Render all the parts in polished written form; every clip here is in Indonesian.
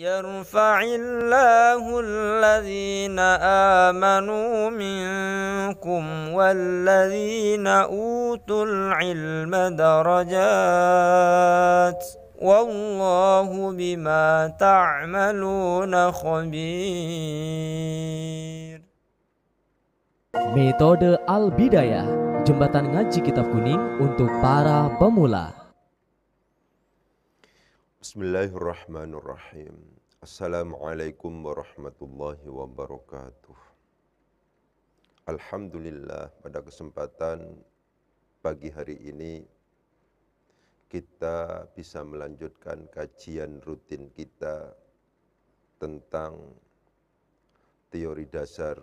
يرفع الله الذين آمنوا منكم والذين أوتوا العلم درجات والله بما تعملون خبير. Metode Al-Bidayah, jembatan ngaji kitab kuning untuk para pemula. Bismillahirrahmanirrahim. Assalamualaikum warahmatullahi wabarakatuh. Alhamdulillah, pada kesempatan pagi hari ini kita bisa melanjutkan kajian rutin kita tentang teori dasar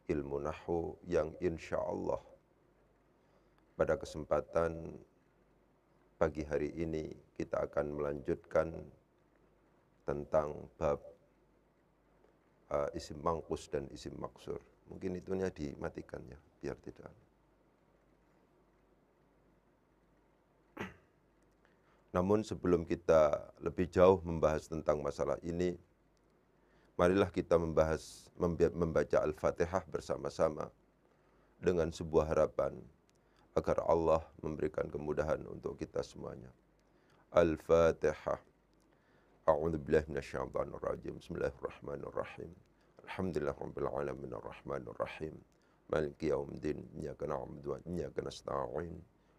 ilmu nahwu yang insya Allah pada kesempatan pagi hari ini kita akan melanjutkan tentang bab isim mangkus dan isim maksur. Mungkin itunya dimatikan ya, biar tidak. Namun sebelum kita lebih jauh membahas tentang masalah ini, marilah kita membaca Al-Fatihah bersama-sama dengan sebuah harapan agar Allah memberikan kemudahan untuk kita semuanya. Al-Fatihah. A'udzubillahi minasyaitonir rajim. Bismillahirrahmanirrahim. Alhamdulillahirabbil alamin arrahmanir rahim. Maliki yaumiddin. Iyyaka na'budu wa iyyaka nasta'in.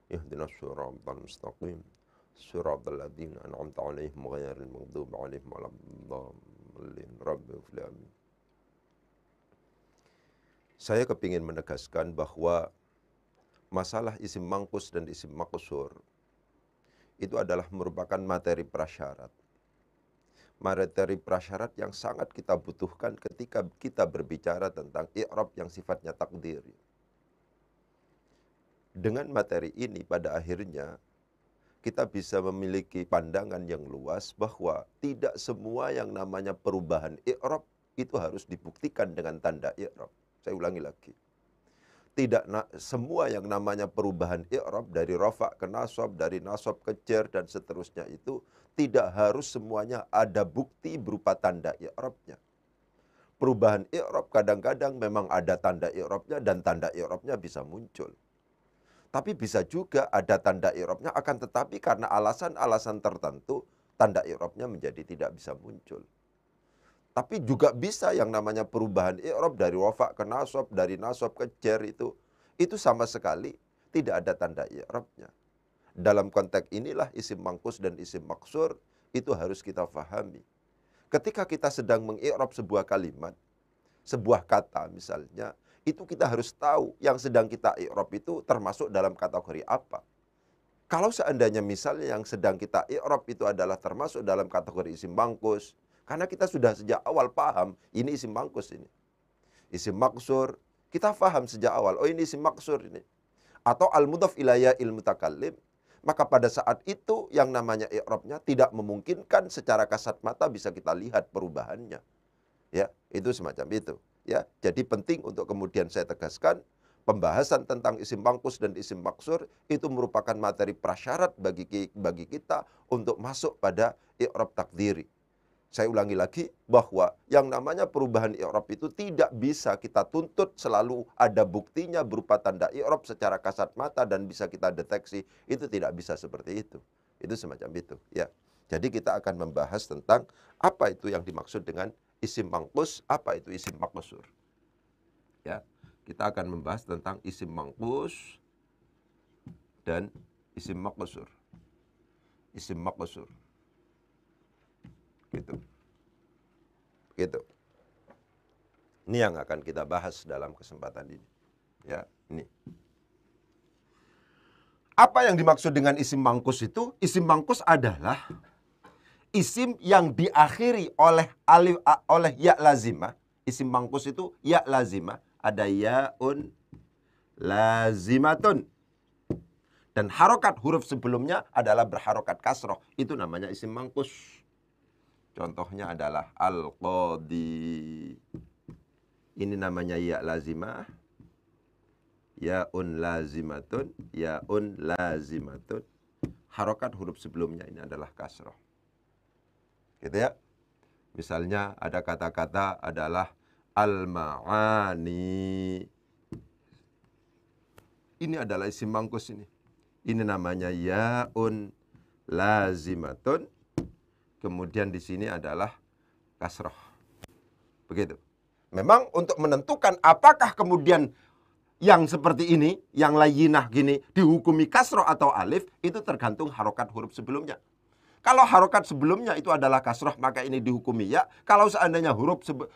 Ihdinas siratal mustaqim. Siratal ladzina an'amta 'alaihim ghairil maghdubi 'alaihim waladdallin. Rabbil alamin. Saya kepingin menegaskan bahwa masalah isim mangkus dan isim maksur itu adalah merupakan materi prasyarat. Materi prasyarat yang sangat kita butuhkan ketika kita berbicara tentang i'rab yang sifatnya takdiri. Dengan materi ini pada akhirnya kita bisa memiliki pandangan yang luas bahwa tidak semua yang namanya perubahan i'rab itu harus dibuktikan dengan tanda i'rab. Saya ulangi lagi. Tidak semua yang namanya perubahan i'rab dari rafa ke nasab, dari nasab ke jar dan seterusnya itu tidak harus semuanya ada bukti berupa tanda i'rabnya. Perubahan i'rab kadang-kadang memang ada tanda i'rabnya dan tanda i'rabnya bisa muncul. Tapi bisa juga ada tanda i'rabnya akan tetapi karena alasan-alasan tertentu tanda i'rabnya menjadi tidak bisa muncul. Tapi juga bisa yang namanya perubahan i'rab dari rafa ke nasab, dari nasab ke jar itu sama sekali tidak ada tanda i'rabnya. Dalam konteks inilah isim mangkus dan isim maksur itu harus kita fahami. Ketika kita sedang mengi'rab sebuah kalimat, sebuah kata misalnya, itu kita harus tahu yang sedang kita i'rab itu termasuk dalam kategori apa. Kalau seandainya misalnya yang sedang kita i'rab itu adalah termasuk dalam kategori isim mangkus, karena kita sudah sejak awal paham, ini isim mangkus ini. Isim maksur, kita paham sejak awal, oh ini isim maksur ini. Atau al-mudhaf ilayya il-mutakallim, maka pada saat itu yang namanya i'rabnya tidak memungkinkan secara kasat mata bisa kita lihat perubahannya. Ya, itu semacam itu. Ya, jadi penting untuk kemudian saya tegaskan, pembahasan tentang isim mangkus dan isim maksur itu merupakan materi prasyarat bagi kita untuk masuk pada i'rab takdiri. Saya ulangi lagi bahwa yang namanya perubahan i'rab itu tidak bisa kita tuntut selalu ada buktinya berupa tanda i'rab secara kasat mata dan bisa kita deteksi, itu tidak bisa seperti itu. Itu semacam itu, ya. Jadi kita akan membahas tentang apa itu yang dimaksud dengan isim mangkus, apa itu isim maksur. Ya, kita akan membahas tentang isim mangkus dan isim maksur. Isim maksur. Gitu. Gitu. Ini yang akan kita bahas dalam kesempatan ini. Ya, ini. Apa yang dimaksud dengan isim mangkus itu? Isim mangkus adalah isim yang diakhiri oleh ya lazimah. Isim mangkus itu ya lazimah. Ada yaun lazimatun. Dan harokat huruf sebelumnya adalah berharokat kasroh. Itu namanya isim mangkus. Contohnya adalah al-qadi. Ini namanya ya lazimah. Yaun lazimatun. Yaun lazimatun. Harokat huruf sebelumnya ini adalah kasroh. Gitu ya. Misalnya ada kata-kata adalah al-ma'ani. Ini adalah isim mangkus ini. Ini namanya yaun lazimatun. Kemudian di sini adalah kasroh. Begitu. Memang untuk menentukan apakah kemudian yang seperti ini, yang layyinah gini, dihukumi kasroh atau alif, itu tergantung harokat huruf sebelumnya. Kalau harokat sebelumnya itu adalah kasroh, maka ini dihukumi ya. Kalau seandainya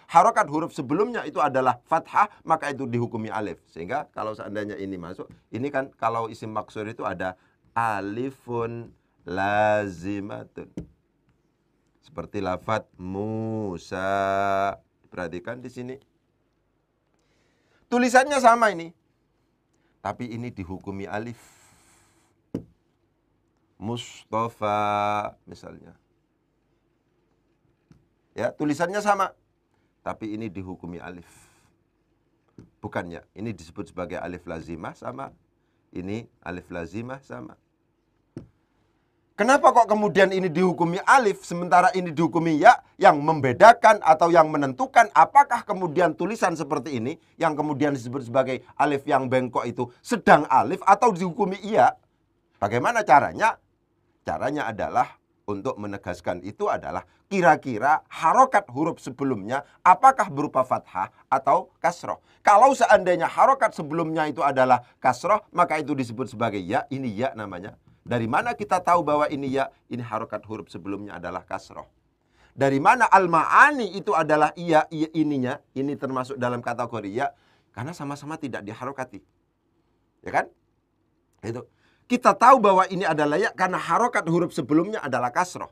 harokat huruf sebelumnya itu adalah fathah, maka itu dihukumi alif. Sehingga kalau seandainya ini masuk, ini kan kalau isim maksur itu ada alifun lazimatun. Seperti lafadz Musa. Perhatikan di sini. Tulisannya sama ini. Tapi ini dihukumi alif. Mustafa misalnya. Ya, tulisannya sama. Tapi ini dihukumi alif. Bukannya, ini disebut sebagai alif lazimah sama. Ini alif lazimah sama. Kenapa kok kemudian ini dihukumi alif, sementara ini dihukumi ya, yang membedakan atau yang menentukan apakah kemudian tulisan seperti ini, yang kemudian disebut sebagai alif yang bengkok itu sedang alif atau dihukumi iya. Bagaimana caranya? Caranya adalah untuk menegaskan itu adalah kira-kira harokat huruf sebelumnya apakah berupa fathah atau kasroh. Kalau seandainya harokat sebelumnya itu adalah kasroh, maka itu disebut sebagai ya, ini ya namanya. Dari mana kita tahu bahwa ini ya? Ini harokat huruf sebelumnya adalah kasroh. Dari mana al-ma'ani itu adalah iya, iya ininya? Ini termasuk dalam kategori ya. Karena sama-sama tidak diharokati. Ya kan? Itu. Kita tahu bahwa ini adalah ya karena harokat huruf sebelumnya adalah kasroh.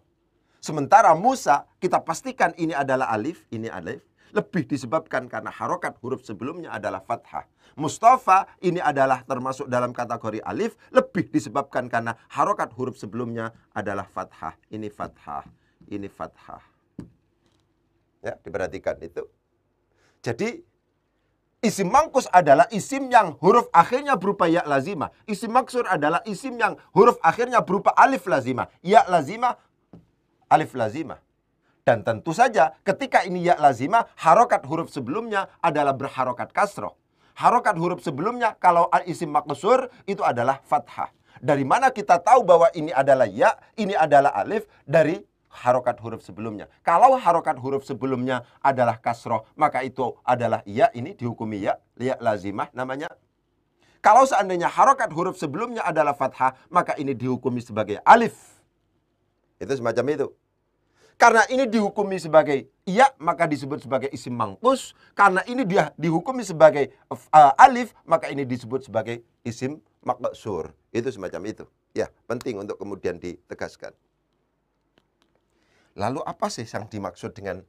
Sementara Musa kita pastikan ini adalah alif, ini alif. Lebih disebabkan karena harokat huruf sebelumnya adalah fathah. Mustafa ini adalah termasuk dalam kategori alif. Lebih disebabkan karena harokat huruf sebelumnya adalah fathah. Ini fathah, ini fathah. Ya, diperhatikan itu. Jadi isim mangkus adalah isim yang huruf akhirnya berupa ya lazimah. Isim maksur adalah isim yang huruf akhirnya berupa alif lazimah. Ya lazimah, alif lazimah. Dan tentu saja ketika ini ya lazimah, harokat huruf sebelumnya adalah berharokat kasroh. Harokat huruf sebelumnya kalau isim maksur itu adalah fathah. Dari mana kita tahu bahwa ini adalah ya, ini adalah alif? Dari harokat huruf sebelumnya. Kalau harokat huruf sebelumnya adalah kasroh, maka itu adalah ya, ini dihukumi ya, ya lazimah namanya. Kalau seandainya harokat huruf sebelumnya adalah fathah, maka ini dihukumi sebagai alif. Itu semacam itu. Karena ini dihukumi sebagai iya, maka disebut sebagai isim mangkus. Karena ini dia dihukumi sebagai alif, maka ini disebut sebagai isim maksur. Itu semacam itu. Ya, penting untuk kemudian ditegaskan. Lalu apa sih yang dimaksud dengan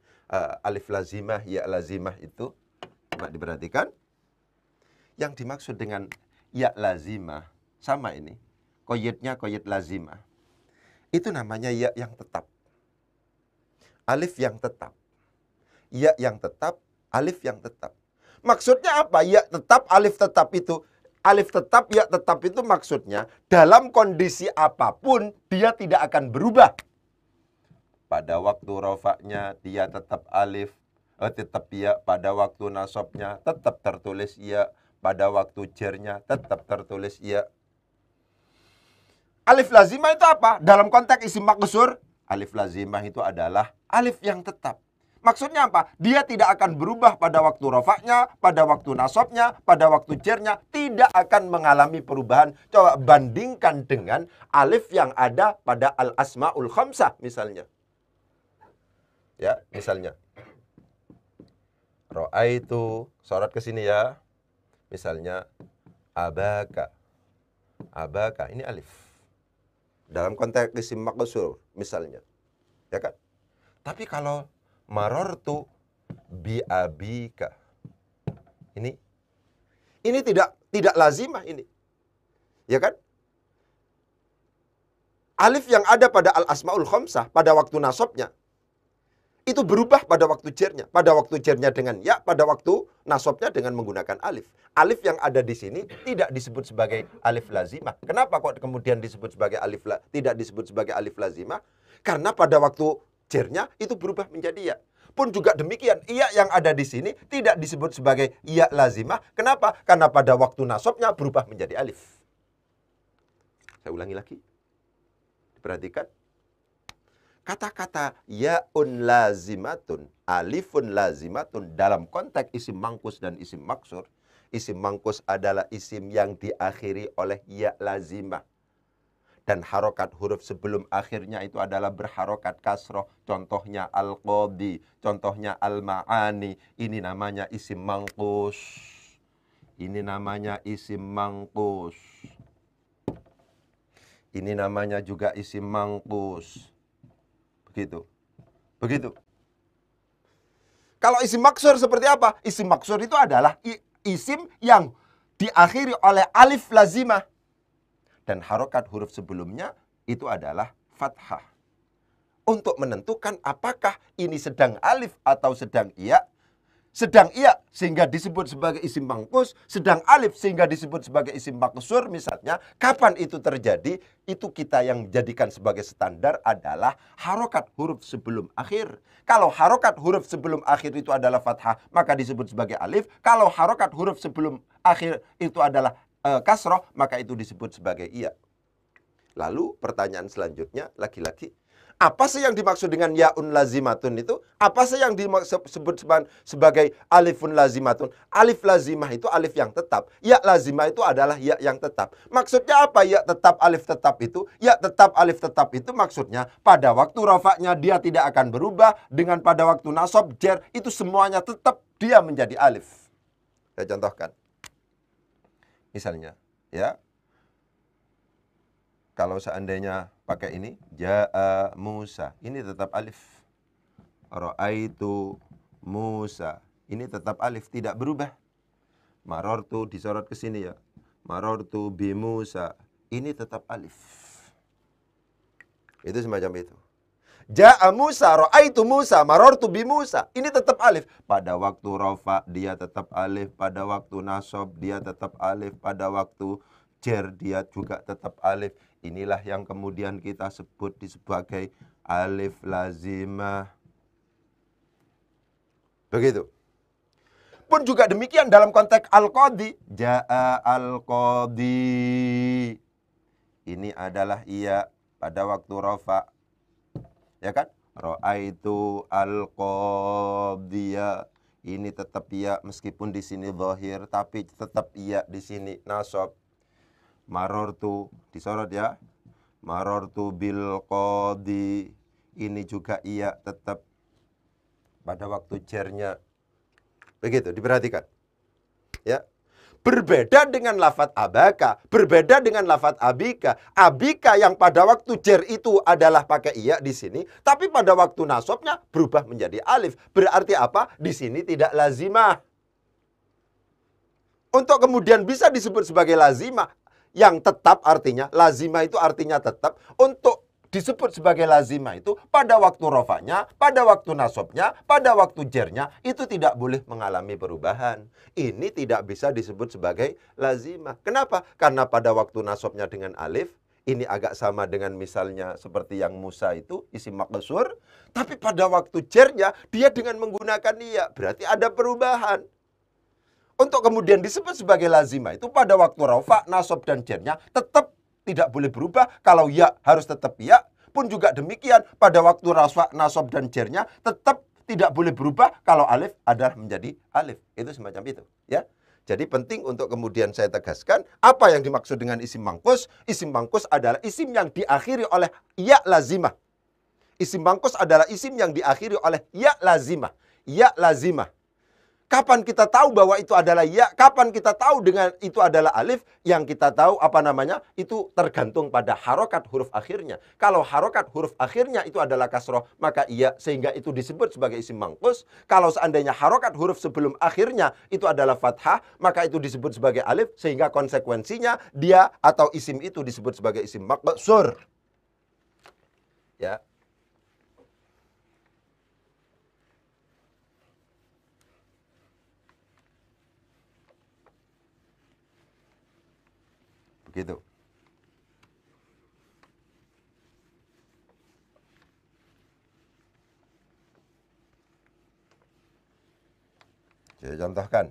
alif lazimah, ya lazimah itu? Coba diperhatikan. Yang dimaksud dengan ya lazimah, sama ini. Qoyidnya qoyid lazimah. Itu namanya ya yang tetap. Alif yang tetap. Ya yang tetap, alif yang tetap. Maksudnya apa? Ya tetap, alif tetap itu. Alif tetap, ya tetap itu maksudnya dalam kondisi apapun dia tidak akan berubah. Pada waktu rofaknya dia tetap alif, tetap ya. Pada waktu nasabnya tetap tertulis ya. Pada waktu jernya tetap tertulis ya. Alif lazimah itu apa? Dalam konteks isim maksur, alif lazimah itu adalah alif yang tetap. Maksudnya apa? Dia tidak akan berubah pada waktu rofaknya, pada waktu nasabnya, pada waktu jernya. Tidak akan mengalami perubahan. Coba bandingkan dengan alif yang ada pada al-asma'ul khamsah misalnya. Ya, misalnya. Ra'aitu, sorot ke sini ya. Misalnya, abaka. Abaka, ini alif. Dalam konteks isim maksur misalnya. Ya kan? Tapi kalau marortu bi abika. Ini tidak lazimah ini. Ya kan? Alif yang ada pada al-asmaul khamsah pada waktu nasabnya itu berubah pada waktu jernya. Pada waktu jernya dengan ya, pada waktu nasabnya dengan menggunakan alif. Alif yang ada di sini tidak disebut sebagai alif lazimah. Kenapa kok kemudian disebut sebagai tidak disebut sebagai alif lazimah? Karena pada waktu jernya itu berubah menjadi ya. Pun juga demikian, iya yang ada di sini tidak disebut sebagai iya lazimah. Kenapa? Karena pada waktu nasabnya berubah menjadi alif. Saya ulangi lagi. Perhatikan. Kata-kata yaun lazimatun, alifun lazimatun dalam konteks isim mangkus dan isim maksur. Isim mangkus adalah isim yang diakhiri oleh ya lazimah. Dan harokat huruf sebelum akhirnya itu adalah berharokat kasroh. Contohnya al-qadhi, contohnya al-ma'ani. Ini namanya isim mangkus. Ini namanya isim mangkus. Ini namanya juga isim mangkus. Begitu. Begitu. Kalau isim maksur seperti apa? Isim maksur itu adalah isim yang diakhiri oleh alif lazimah. Dan harokat huruf sebelumnya itu adalah fathah. Untuk menentukan apakah ini sedang alif atau sedang iya. Sedang iya sehingga disebut sebagai isim mangkus, sedang alif sehingga disebut sebagai isim maksur misalnya. Kapan itu terjadi? Itu kita yang menjadikan sebagai standar adalah harokat huruf sebelum akhir. Kalau harokat huruf sebelum akhir itu adalah fathah, maka disebut sebagai alif. Kalau harokat huruf sebelum akhir itu adalah kasroh, maka itu disebut sebagai iya. Lalu pertanyaan selanjutnya lagi-lagi, apa sih yang dimaksud dengan yaun lazimatun itu? Apa sih yang disebut sebagai alifun lazimatun? Alif lazimah itu alif yang tetap. Ya lazimah itu adalah ya yang tetap. Maksudnya apa ya tetap alif tetap itu? Ya tetap alif tetap itu maksudnya pada waktu rafa'nya dia tidak akan berubah. Dengan pada waktu nasab, jer, itu semuanya tetap dia menjadi alif. Saya contohkan. Misalnya, ya. Kalau seandainya pakai ini, ja'a Musa, ini tetap alif. Ra'aitu Musa, ini tetap alif, tidak berubah. Marortu disorot ke sini ya. Marortu bi Musa, ini tetap alif. Itu semacam itu. Ja'a Musa, ra'aitu Musa, marortu bi Musa, ini tetap alif. Pada waktu rafa dia tetap alif, pada waktu nasab dia tetap alif, pada waktu jer dia juga tetap alif. Inilah yang kemudian kita sebut sebagai alif lazimah. Begitu. Pun juga demikian dalam konteks al-qadhi. Ja'a al-qadhi. Ini adalah iya pada waktu rafa. Ya kan? Ra'aitu al-qadhiya. Ini tetap iya meskipun di sini zahir, tapi tetap iya di sini nasab. Marortu disorot ya. Marortu bil qadhi. Ini juga iya tetap pada waktu jernya. Begitu, diperhatikan. Ya. Berbeda dengan lafadz abaka, berbeda dengan lafadz abika. Abika yang pada waktu jer itu adalah pakai iya di sini, tapi pada waktu nasabnya berubah menjadi alif. Berarti apa? Di sini tidak lazimah. Untuk kemudian bisa disebut sebagai lazimah, yang tetap artinya, lazimah itu artinya tetap. Untuk disebut sebagai lazimah itu pada waktu rofanya, pada waktu nasabnya, pada waktu jernya, itu tidak boleh mengalami perubahan. Ini tidak bisa disebut sebagai lazimah. Kenapa? Karena pada waktu nasabnya dengan alif, ini agak sama dengan misalnya seperti yang Musa itu, isim maqsur. Tapi pada waktu jernya, dia dengan menggunakan iya. Berarti ada perubahan. Untuk kemudian disebut sebagai lazimah itu pada waktu rafa, nasab, dan jernya tetap tidak boleh berubah. Kalau ya harus tetap ya. Pun juga demikian pada waktu rafa, nasab, dan jernya tetap tidak boleh berubah. Kalau alif adalah menjadi alif. Itu semacam itu. Ya. Jadi penting untuk kemudian saya tegaskan apa yang dimaksud dengan isim mangkus. Isim mangkus adalah isim yang diakhiri oleh ya lazimah. Isim mangkus adalah isim yang diakhiri oleh ya lazimah. Ya lazimah. Kapan kita tahu bahwa itu adalah ya? Kapan kita tahu dengan itu adalah alif? Yang kita tahu apa namanya? Itu tergantung pada harokat huruf akhirnya. Kalau harokat huruf akhirnya itu adalah kasroh, maka iya sehingga itu disebut sebagai isim mangkus. Kalau seandainya harokat huruf sebelum akhirnya itu adalah fathah, maka itu disebut sebagai alif sehingga konsekuensinya dia atau isim itu disebut sebagai isim maqsur. Ya. Begitu. Saya contohkan.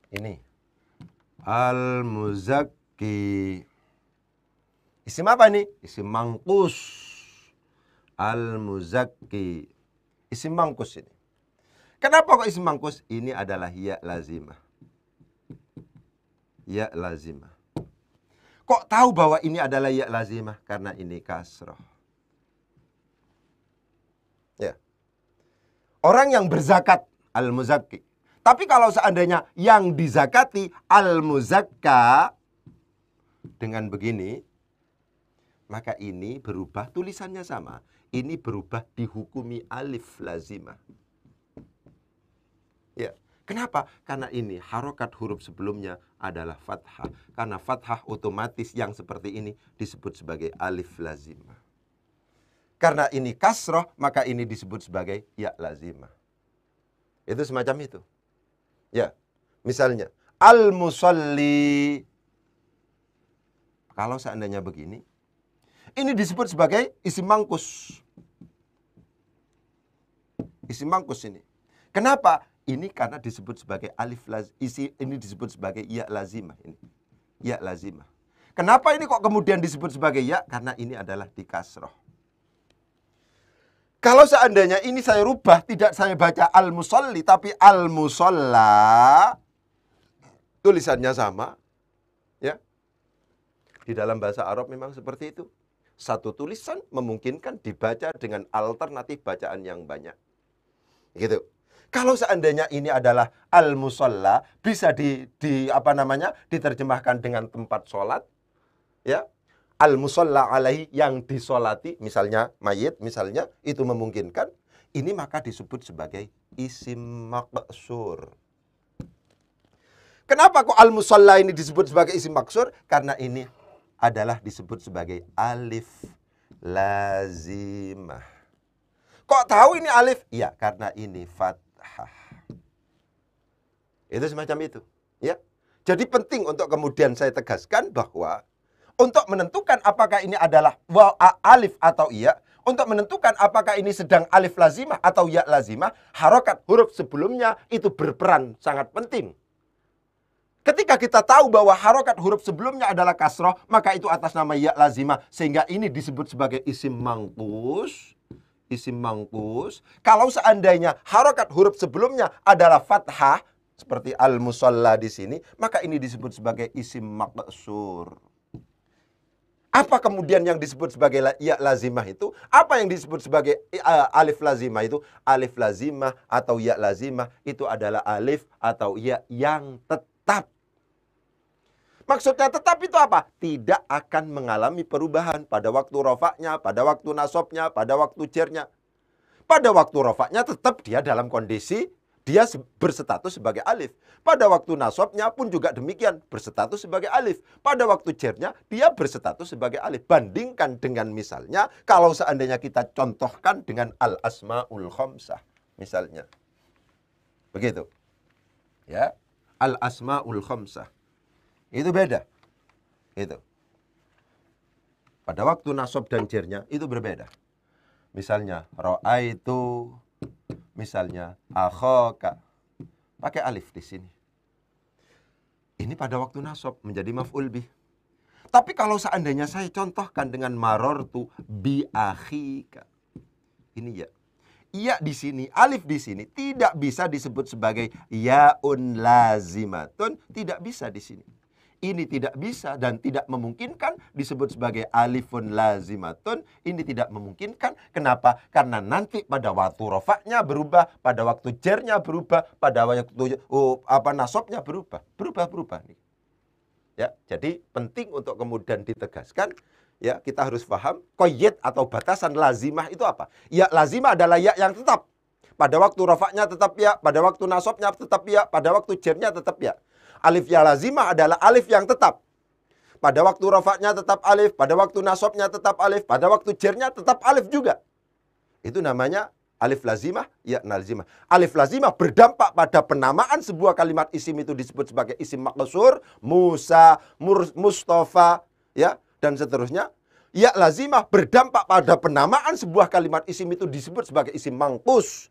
Ini. Al-Muzakki. Isim apa ini? Isim mangkus. Al-Muzakki. Isim mangkus ini. Kenapa kok isim mangkus? Ini adalah ya lazimah. Ya lazimah. Kok tahu bahwa ini adalah ya lazimah? Karena ini kasroh. Ya. Orang yang berzakat, al-muzakki. Tapi kalau seandainya yang dizakati, al-muzakka, dengan begini, maka ini berubah, tulisannya sama. Ini berubah dihukumi alif lazimah. Ya. Kenapa? Karena ini harokat huruf sebelumnya adalah fathah. Karena fathah otomatis yang seperti ini disebut sebagai alif lazimah. Karena ini kasroh, maka ini disebut sebagai ya lazimah. Itu semacam itu. Ya, misalnya al-musalli. Kalau seandainya begini, ini disebut sebagai isim mangkus. Isim mangkus ini. Kenapa? Ini karena disebut sebagai alif ini disebut sebagai ya lazimah ini. Ya lazimah. Kenapa ini kok kemudian disebut sebagai ya? Karena ini adalah di kasroh. Kalau seandainya ini saya rubah, tidak saya baca al-musalli tapi al-musalla, tulisannya sama, ya. Di dalam bahasa Arab memang seperti itu. Satu tulisan memungkinkan dibaca dengan alternatif bacaan yang banyak. Gitu. Kalau seandainya ini adalah al-musalla, bisa diterjemahkan dengan tempat sholat, ya. Al-musalla alaihi, yang disolati, misalnya mayit, misalnya, itu memungkinkan. Ini maka disebut sebagai isim maqsur. Kenapa kok al-musalla ini disebut sebagai isim maqsur? Karena ini adalah disebut sebagai alif lazimah. Kok tahu ini alif? Iya, karena ini fathah. Itu semacam itu, ya. Jadi penting untuk kemudian saya tegaskan bahwa untuk menentukan apakah ini adalah alif atau iya, untuk menentukan apakah ini sedang alif lazimah atau ya lazimah, harokat huruf sebelumnya itu berperan sangat penting. Ketika kita tahu bahwa harokat huruf sebelumnya adalah kasroh, maka itu atas nama ya lazimah, sehingga ini disebut sebagai isim mangkus. Isim mangkus. Kalau seandainya harokat huruf sebelumnya adalah fathah, seperti al-musalla di sini, maka ini disebut sebagai isim maqsur. Apa kemudian yang disebut sebagai ya lazimah itu? Apa yang disebut sebagai alif lazimah itu? Alif lazimah atau ya lazimah itu adalah alif atau ya yang tetap. Maksudnya tetap itu apa? Tidak akan mengalami perubahan pada waktu rofaknya, pada waktu nasobnya, pada waktu jernya. Pada waktu rofaknya tetap dia dalam kondisi dia berstatus sebagai alif. Pada waktu nasobnya pun juga demikian, berstatus sebagai alif. Pada waktu jernya dia berstatus sebagai alif. Bandingkan dengan misalnya kalau seandainya kita contohkan dengan al-asma'ul khamsah misalnya. Begitu. Ya, al-asma'ul khamsah. Itu beda. Itu. Pada waktu nasab dan jernya itu berbeda. Misalnya ra'aitu, misalnya akhaka, pakai alif di sini. Ini pada waktu nasab menjadi maf'ul bih. Tapi kalau seandainya saya contohkan dengan marortu bi akhika. Ini ya. Iya di sini, alif di sini tidak bisa disebut sebagai yaun lazimatun, tidak bisa di sini. Ini tidak bisa dan tidak memungkinkan disebut sebagai alifun lazimatun. Ini tidak memungkinkan. Kenapa? Karena nanti pada waktu rofaknya berubah, pada waktu jernya berubah, pada waktu nasobnya berubah. Berubah nih. Ya, jadi penting untuk kemudian ditegaskan. Ya, kita harus paham qayyid atau batasan lazimah itu apa? Ya, lazimah adalah ya yang tetap. Pada waktu rofaknya tetap ya, pada waktu nasobnya tetap ya, pada waktu jernya tetap ya. Alif ya lazimah adalah alif yang tetap. Pada waktu rofaknya tetap alif, pada waktu nasobnya tetap alif, pada waktu jernya tetap alif juga. Itu namanya alif lazimah, ya lazimah. Alif lazimah berdampak pada penamaan sebuah kalimat isim itu disebut sebagai isim maqsur, Musa, Mustafa, ya, dan seterusnya. Ya lazimah berdampak pada penamaan sebuah kalimat isim itu disebut sebagai isim mangkus.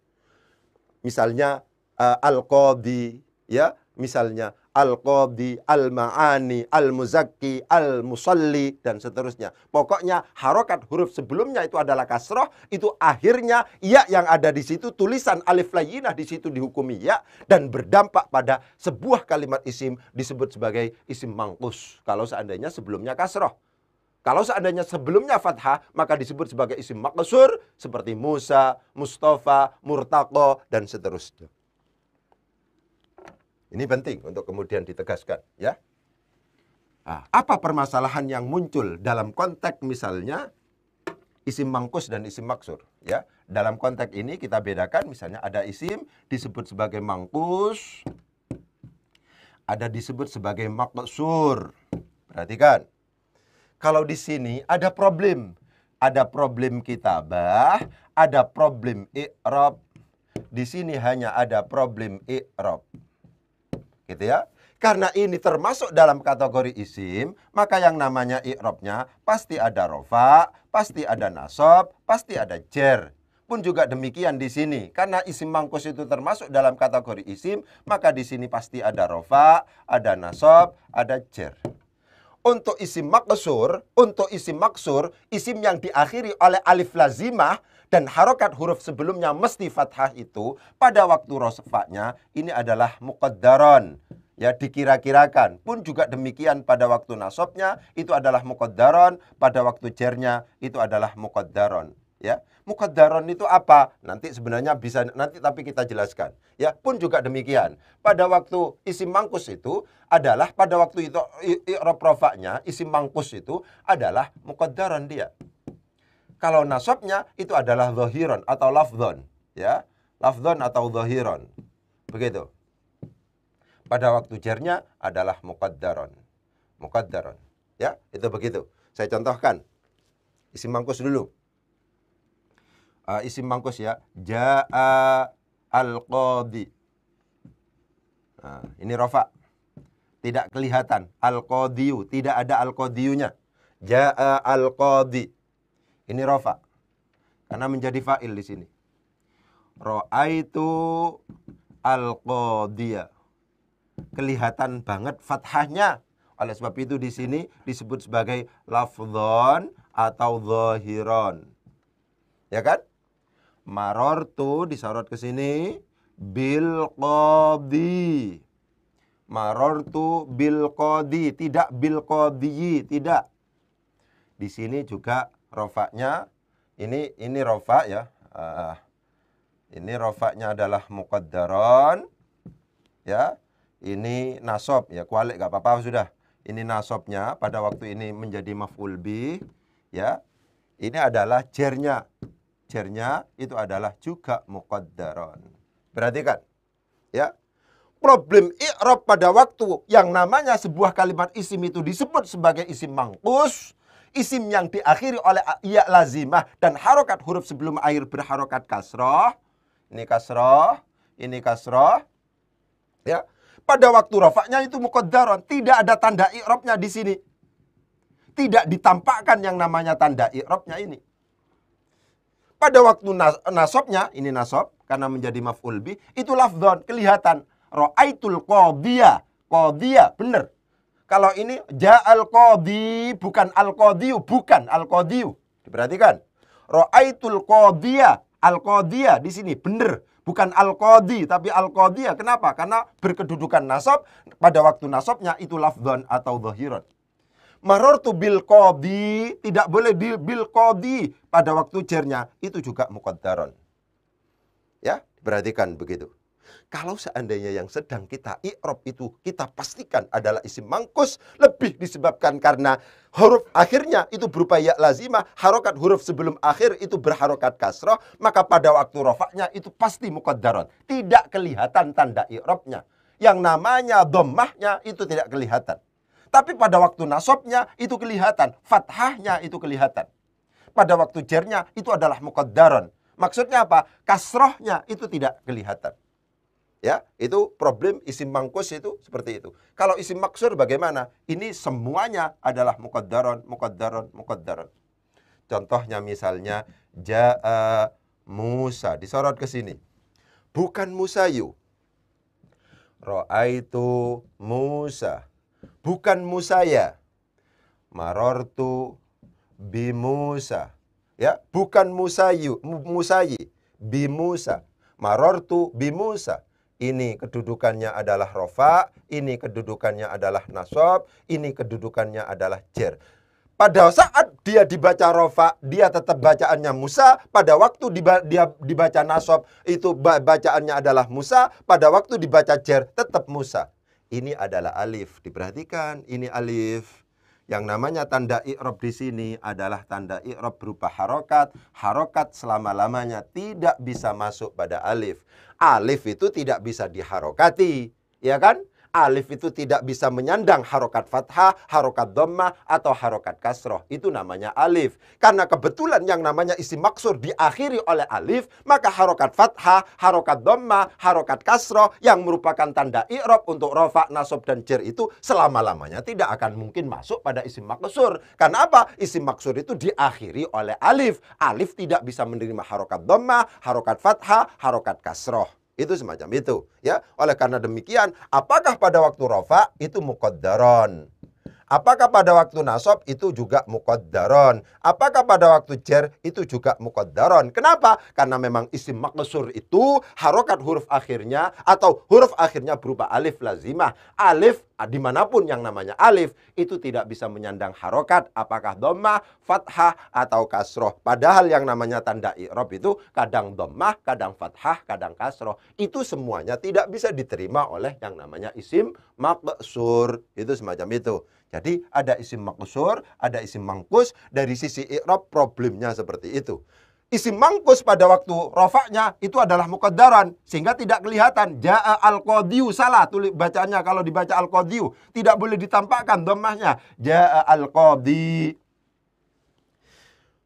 misalnya al-qadhi, ya, misalnya al-qadhi, al-ma'ani, al-muzakki, al-musalli, dan seterusnya. Pokoknya harokat huruf sebelumnya itu adalah kasroh, itu akhirnya ya yang ada di situ, tulisan alif layyinah di situ dihukumi ya, dan berdampak pada sebuah kalimat isim disebut sebagai isim mangkus. Kalau seandainya sebelumnya kasroh. Kalau seandainya sebelumnya fathah, maka disebut sebagai isim maqsur, seperti Musa, Mustafa, Murtaqo, dan seterusnya. Ini penting untuk kemudian ditegaskan, ya. Nah, apa permasalahan yang muncul dalam konteks misalnya isim mangkus dan isim maksur, ya? Dalam konteks ini kita bedakan, misalnya ada isim disebut sebagai mangkus, ada disebut sebagai maksur. Perhatikan. Kalau di sini ada problem kitabah, ada problem i'rab. Di sini hanya ada problem i'rab. Gitu ya. Karena ini termasuk dalam kategori isim, maka yang namanya i'rabnya pasti ada rofa, pasti ada nasab, pasti ada jer. Pun juga demikian di sini. Karena isim mangkus itu termasuk dalam kategori isim, maka di sini pasti ada rofa, ada nasab, ada jer. Untuk isim maksur, isim yang diakhiri oleh alif lazimah dan harokat huruf sebelumnya mesti fathah itu, pada waktu rofa'nya ini adalah muqaddaron. Ya, dikira-kirakan. Pun juga demikian pada waktu nasabnya itu adalah muqaddaron, pada waktu jernya itu adalah muqaddaron. Ya, muqaddaron itu apa? Nanti sebenarnya bisa nanti tapi kita jelaskan. Ya, pun juga demikian. Pada waktu isim mangkus itu adalah pada waktu itu i'rab rofa'nya isim mangkus itu adalah muqaddaron dia. Kalau nasabnya itu adalah zahiron atau lafdhon, ya. Lafdhon atau zahiron. Begitu. Pada waktu jernya adalah muqaddaron. Muqaddaron. Ya, itu begitu. Saya contohkan. Isim mangkus dulu. Isim mangkus ya. Ja'a al-qadhi. Nah, ini rofa. Tidak kelihatan. Al-qadhiyu. Tidak ada al-qadhiyunya. Ja'a al-qadhi. Ini rofa. Karena menjadi fa'il di sini. Ra'aitu al-qadhiya. Kelihatan banget fathahnya. Oleh sebab itu di sini disebut sebagai lafdhon atau zahiron. Ya kan? Marortu disorot ke sini bil qadhi. Marortu bil qadhi, tidak bil qadhi, tidak. Di sini juga rofaknya ini rofa ya. Ini rofaknya adalah muqaddaron. Ya. Ini nasab ya, kualik gak apa-apa sudah. Ini nasabnya pada waktu ini menjadi maf'ul bih, ya. Ini adalah jernya. Jernya itu adalah juga muqaddaron. Perhatikan, ya. Problem i'rab pada waktu yang namanya sebuah kalimat isim itu disebut sebagai isim mangkus, isim yang diakhiri oleh ya lazimah dan harokat huruf sebelum akhir berharokat kasroh. Ini kasroh, ini kasroh, ya. Pada waktu rafa'nya itu muqaddaron, tidak ada tanda i'rabnya di sini. Tidak ditampakkan yang namanya tanda i'rabnya ini. Pada waktu nasabnya, ini nasab karena menjadi maf'ul bih, itu lafdhon, kelihatan. Ra'aitul qadhiya, qadhiya, benar. Kalau ini ja'al qadhi, bukan al-qadhiyu, bukan al-qadhiyu. Diperhatikan. Ra'aitul qadhiya, al-qadhiya di sini benar. Bukan al-qadhi, tapi al-qadhiyah. Kenapa? Karena berkedudukan nasab. Pada waktu nasabnya itu lafdhon atau zahiron. Marortu bil qadhi, tidak boleh bil qadhi. Pada waktu jernya itu juga muqaddaron. Ya, perhatikan begitu. Kalau seandainya yang sedang kita i'rab itu kita pastikan adalah isim mangkus, lebih disebabkan karena huruf akhirnya itu berupa ya lazimah, harokat huruf sebelum akhir itu berharokat kasroh, maka pada waktu rofaknya itu pasti muqaddaron. Tidak kelihatan tanda i'rabnya. Yang namanya dhammahnya itu tidak kelihatan. Tapi pada waktu nasabnya itu kelihatan, fathahnya itu kelihatan. Pada waktu jernya itu adalah muqaddaron. Maksudnya apa? Kasrohnya itu tidak kelihatan. Ya, itu problem isim mangkus itu seperti itu. Kalau isim maksur bagaimana? Ini semuanya adalah muqaddaron, muqaddaron, muqaddaron. Contohnya misalnya ja'a Musa, disorot ke sini. bukan musayu. Ra'aitu Musa, bukan musaya. Marortu bi Musa, ya, bukan musayi, bi Musa. Marortu bi Musa. Ini kedudukannya adalah rofa, ini kedudukannya adalah nasab, ini kedudukannya adalah jer. Pada saat dia dibaca rofa, dia tetap bacaannya Musa. Pada waktu dia dibaca nasab, itu bacaannya adalah Musa. Pada waktu dibaca jer, tetap Musa. Ini adalah alif. Diperhatikan, ini alif. Yang namanya tanda i'rab di sini adalah tanda i'rab berupa harokat. Harokat selama-lamanya tidak bisa masuk pada alif. Alif itu tidak bisa diharokati, ya kan? Alif itu tidak bisa menyandang harokat fathah, harokat dhammah, atau harokat kasroh. Itu namanya alif. Karena kebetulan yang namanya isim maksur diakhiri oleh alif, maka harokat fathah, harokat dhammah, harokat kasroh yang merupakan tanda i'rab untuk rofa, nasab, dan jer itu selama-lamanya tidak akan mungkin masuk pada isim maksur. Karena apa? Isim maksur itu diakhiri oleh alif. Alif tidak bisa menerima harokat dhammah, harokat fathah, harokat kasroh. Itu semacam itu, ya. Oleh karena demikian, apakah pada waktu rofa itu muqaddaron? Apakah pada waktu nasab itu juga muqaddaron? Apakah pada waktu jer itu juga muqaddaron? Kenapa? Karena memang isim maqsur itu harokat huruf akhirnya atau huruf akhirnya berupa alif lazimah. Alif dimanapun yang namanya alif itu tidak bisa menyandang harokat, apakah dhammah, fathah, atau kasroh. Padahal yang namanya tanda i'rab itu kadang dhammah, kadang fathah, kadang kasroh. Itu semuanya tidak bisa diterima oleh yang namanya isim maqsur. Itu semacam itu. Jadi ada isim maqsur, ada isim mangkus. Dari sisi i'rab problemnya seperti itu. Isim mangkus pada waktu rofaknya itu adalah muqaddaran, sehingga tidak kelihatan. Ja'a al-qadhiyu, salah tulis bacaannya kalau dibaca al-qadhiyu. Tidak boleh ditampakkan dhammahnya. Ja'a al-qadhi,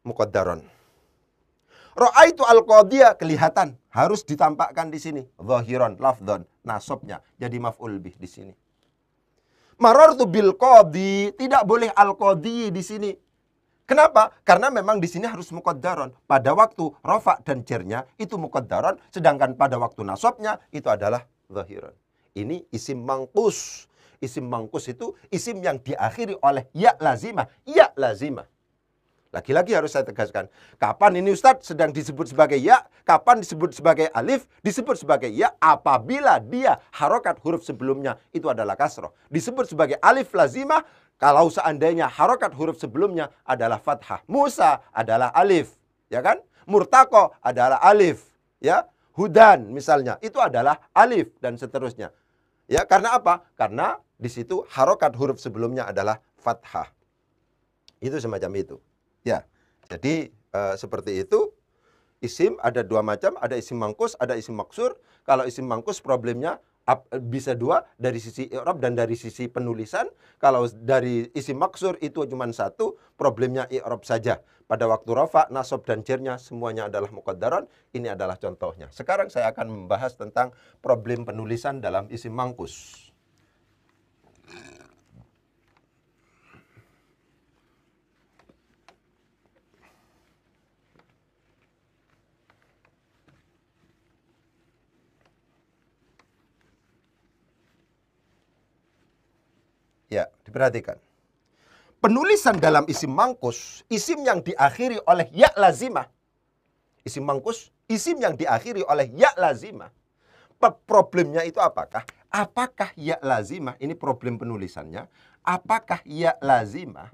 muqaddaran. Ra'aitu al-qadhiya, kelihatan. Harus ditampakkan di sini. Zahiran, lafdhan, nasabnya. Jadi maf'ul bih di sini. Marartu bil qadhi, tidak boleh al-qadhi di sini. Kenapa? Karena memang di sini harus muqaddaron. Pada waktu rafa dan jernya itu muqaddaron, sedangkan pada waktu nasabnya itu adalah zahiran. Ini isim mangkus. Isim mangkus itu isim yang diakhiri oleh ya lazimah. Ya lazimah. Lagi-lagi harus saya tegaskan. Kapan ini Ustadz sedang disebut sebagai ya, kapan disebut sebagai alif, disebut sebagai ya apabila dia harokat huruf sebelumnya itu adalah kasroh. Disebut sebagai alif lazimah kalau seandainya harokat huruf sebelumnya adalah fathah. Musa adalah alif, ya kan? Murtaqo adalah alif, ya. Hudan misalnya, itu adalah alif dan seterusnya. Ya, karena apa? Karena di situ harokat huruf sebelumnya adalah fathah. Itu semacam itu. Ya, jadi seperti itu. Isim ada dua macam, ada isim mangkus, ada isim maksur. Kalau isim mangkus problemnya bisa dua, dari sisi i'rab dan dari sisi penulisan. Kalau dari isim maksur itu cuma satu, problemnya i'rab saja. Pada waktu rafa, nasab, dan jernya semuanya adalah muqaddaran. Ini adalah contohnya. Sekarang saya akan membahas tentang problem penulisan dalam isim mangkus. Ya, diperhatikan. Penulisan dalam isim mangkus, isim yang diakhiri oleh ya lazimah. Isim mangkus, isim yang diakhiri oleh ya lazimah. Problemnya itu apakah? Apakah ya lazimah, ini problem penulisannya. Apakah ya lazimah,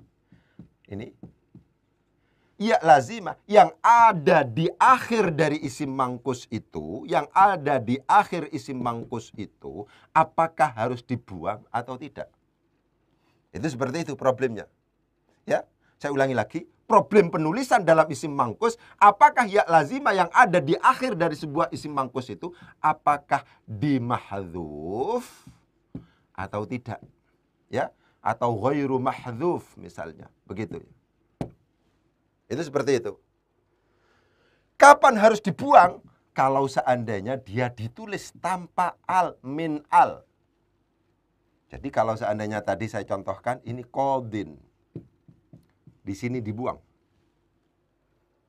ini ya lazimah yang ada di akhir dari isim mangkus itu, yang ada di akhir isim mangkus itu, apakah harus dibuang atau tidak? Itu seperti itu problemnya. Ya, saya ulangi lagi. Problem penulisan dalam isim mangkus, apakah ya lazimah yang ada di akhir dari sebuah isim mangkus itu, apakah dimahdzuf atau tidak? Ya, atau ghairu mahdzuf misalnya. Begitu. Itu seperti itu. Kapan harus dibuang? Kalau seandainya dia ditulis tanpa al, min al. Jadi kalau seandainya tadi saya contohkan, ini qadin. Di sini dibuang.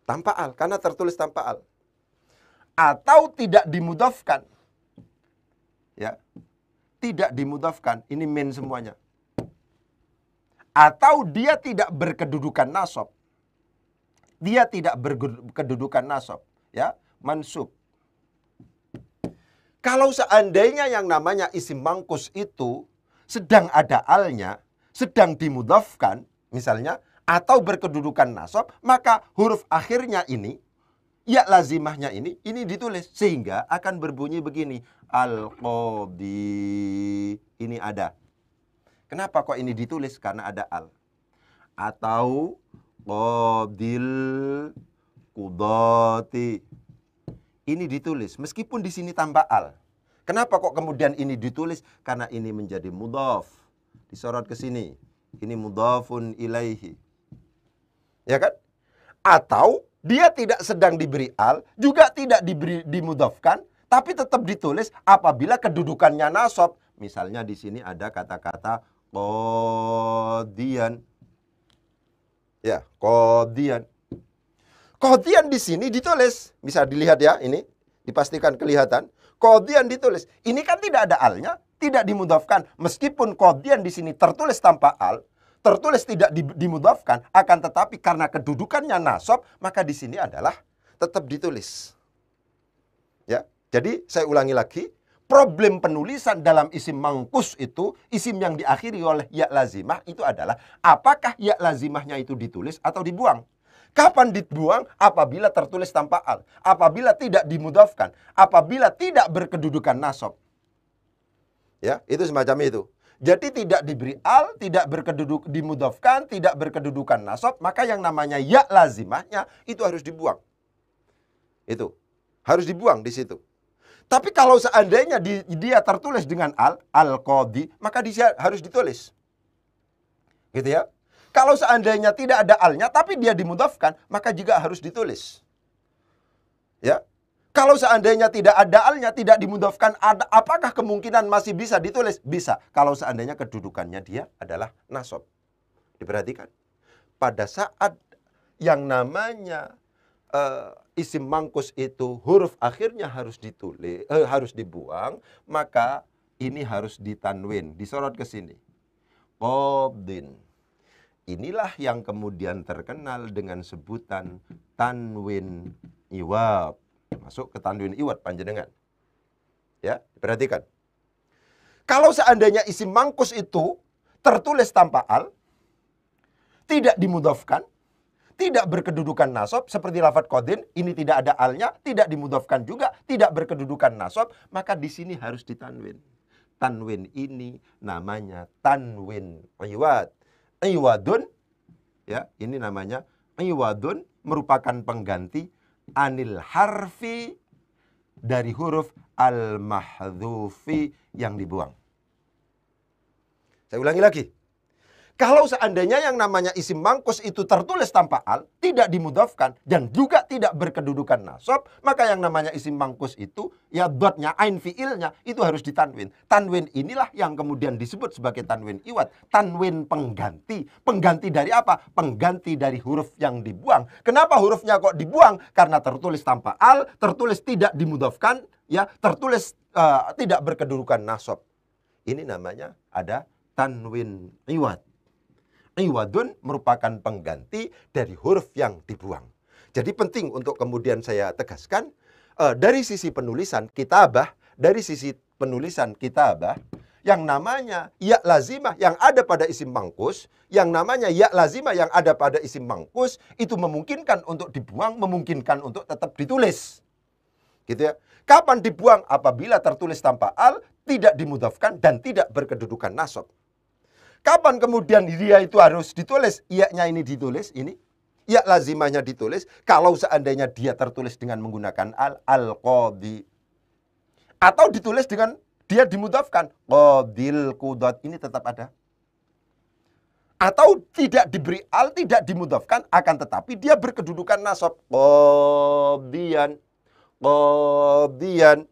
Tanpa al, karena tertulis tanpa al. atau tidak dimudhafkan. Ya. Tidak dimudhafkan, ini min semuanya. Atau dia tidak berkedudukan nasab. Dia tidak berkedudukan nasab, ya, mansub. Kalau seandainya yang namanya isim mangkus itu sedang ada alnya, sedang dimudhafkan, misalnya, atau berkedudukan nasab, maka huruf akhirnya ini, ya lazimahnya ini ditulis. Sehingga akan berbunyi begini. Al-qadi. Ini ada. Kenapa kok ini ditulis? Karena ada al. Atau qadil qudati. Ini ditulis. Meskipun di sini tanpa al. Kenapa kok kemudian ini ditulis? Karena ini menjadi mudhaf. Disorot ke sini. Ini mudhafun ilaihi. Ya kan? Atau dia tidak sedang diberi al, juga tidak dimudhafkan, tapi tetap ditulis apabila kedudukannya nasab. Misalnya di sini ada kata-kata qadiyan. Ya, qadiyan. Qadiyan di sini ditulis. Bisa dilihat ya, ini dipastikan kelihatan. Qadiyan ditulis. Ini kan tidak ada alnya, tidak dimudhafkan. Meskipun qadiyan di sini tertulis tanpa al, tertulis tidak dimudhafkan, akan tetapi karena kedudukannya nasab, maka di sini adalah tetap ditulis. Ya, jadi saya ulangi lagi, problem penulisan dalam isim mangkus itu, isim yang diakhiri oleh ya lazimah itu adalah apakah ya lazimahnya itu ditulis atau dibuang. Kapan dibuang? Apabila tertulis tanpa al, apabila tidak dimudhafkan, apabila tidak berkedudukan nasab. Ya, itu semacam itu. Jadi tidak diberi al, tidak dimudhafkan, tidak berkedudukan nasab, maka yang namanya ya lazimahnya itu harus dibuang. Itu harus dibuang di situ. Tapi kalau seandainya dia tertulis dengan al-qadi, maka dia harus ditulis. Gitu ya. Kalau seandainya tidak ada alnya, tapi dia dimudhafkan, maka juga harus ditulis. Ya. Kalau seandainya tidak ada alnya, tidak dimudhafkan, apakah kemungkinan masih bisa ditulis? Bisa. Kalau seandainya kedudukannya dia adalah nasab. Diperhatikan. Pada saat yang namanya isim mangkus itu huruf akhirnya harus ditulis, harus dibuang, maka ini harus ditanwin, disorot ke sini. Qadin. Inilah yang kemudian terkenal dengan sebutan tanwin iwad. Masuk ke tanwin iwad panjenengan. Ya, perhatikan. Kalau seandainya isim mangkus itu tertulis tanpa al, tidak dimudhafkan, tidak berkedudukan nasab, seperti lafadz qadin, ini tidak ada alnya, tidak dimudhafkan juga, tidak berkedudukan nasab, maka di sini harus ditanwin. Tanwin ini namanya tanwin iwad. Iwadun, ya, ini namanya iwadun, merupakan pengganti anil harfi, dari huruf al-mahdhufi yang dibuang. Saya ulangi lagi. Kalau seandainya yang namanya isim mangkus itu tertulis tanpa al, tidak dimudhafkan, dan juga tidak berkedudukan nasab, maka yang namanya isim mangkus itu, ya dotnya, ain fiilnya, itu harus ditanwin. Tanwin inilah yang kemudian disebut sebagai tanwin iwad. Tanwin pengganti. Pengganti dari apa? Pengganti dari huruf yang dibuang. Kenapa hurufnya kok dibuang? Karena tertulis tanpa al, tertulis tidak dimudhafkan, ya, tertulis tidak berkedudukan nasab. Ini namanya ada tanwin iwad. Iwadun merupakan pengganti dari huruf yang dibuang. Jadi penting untuk kemudian saya tegaskan, dari sisi penulisan kitabah, yang namanya ya lazimah yang ada pada isim mangkus, yang namanya ya lazimah yang ada pada isim mangkus, itu memungkinkan untuk dibuang, memungkinkan untuk tetap ditulis. Gitu ya. Kapan dibuang? Apabila tertulis tanpa al, tidak dimudhafkan, dan tidak berkedudukan nasab. Kapan kemudian dia itu harus ditulis? Iya-nya ini ditulis, ini. Ya lazimahnya ditulis. Kalau seandainya dia tertulis dengan menggunakan al-qadi. Atau ditulis dengan dia dimudhafkan. Qadil qudat, ini tetap ada. Atau tidak diberi al, tidak dimudhafkan, akan tetapi dia berkedudukan nasab. Qadiyan. Qadiyan.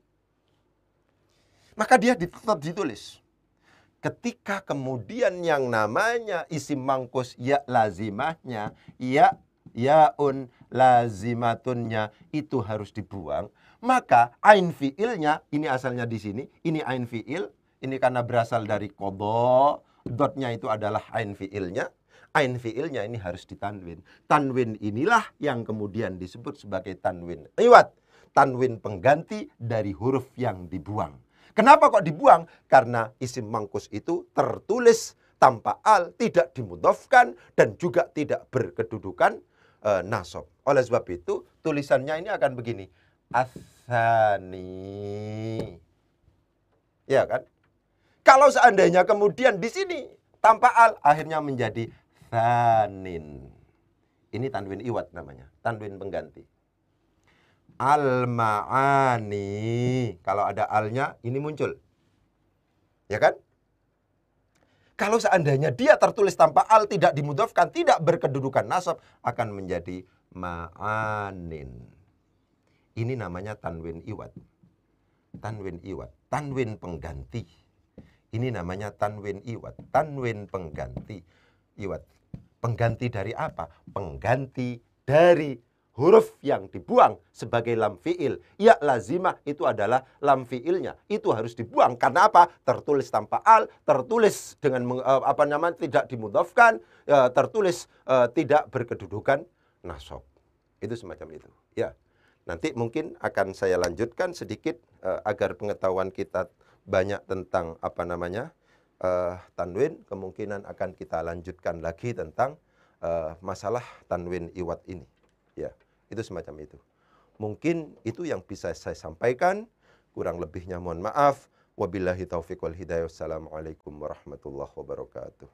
Maka dia tetap ditulis. Ketika kemudian yang namanya isim mangkus ya lazimahnya, yaun lazimatunnya itu harus dibuang, maka ain fiilnya, ini asalnya di sini, ini ain fiil, ini karena berasal dari qadha, dotnya itu adalah ain fiilnya. Ain fiilnya ini harus ditanwin. Tanwin inilah yang kemudian disebut sebagai tanwin iwad. Tanwin pengganti dari huruf yang dibuang. Kenapa kok dibuang? Karena isim mangkus itu tertulis tanpa al, tidak dimudhofkan, dan juga tidak berkedudukan nasab. Oleh sebab itu, tulisannya ini akan begini. Atsani. Ya kan? Kalau seandainya kemudian di sini tanpa al, akhirnya menjadi tsanin. Ini tanwin iwad namanya, tanwin pengganti. Al-ma'ani. Kalau ada alnya, ini muncul. Ya kan? Kalau seandainya dia tertulis tanpa al, tidak dimudhofkan, tidak berkedudukan nasab, akan menjadi ma'anin. Ini namanya tanwin iwad. Tanwin iwad, tanwin pengganti. Ini namanya tanwin iwad, tanwin pengganti. Iwad, pengganti dari apa? Pengganti dari huruf yang dibuang sebagai lam fi'il. Ya lazimah itu adalah lam fi'ilnya. Itu harus dibuang. Karena apa? Tertulis tanpa al, tertulis dengan tidak dimudhofkan, tertulis tidak berkedudukan nasab. Itu semacam itu. Ya. Nanti mungkin akan saya lanjutkan sedikit agar pengetahuan kita banyak tentang tanwin. Kemungkinan akan kita lanjutkan lagi tentang masalah tanwin iwad ini. Ya, itu semacam itu. Mungkin itu yang bisa saya sampaikan. Kurang lebihnya mohon maaf. Wabillahi taufiq wal hidayah. Wassalamualaikum warahmatullahi wabarakatuh.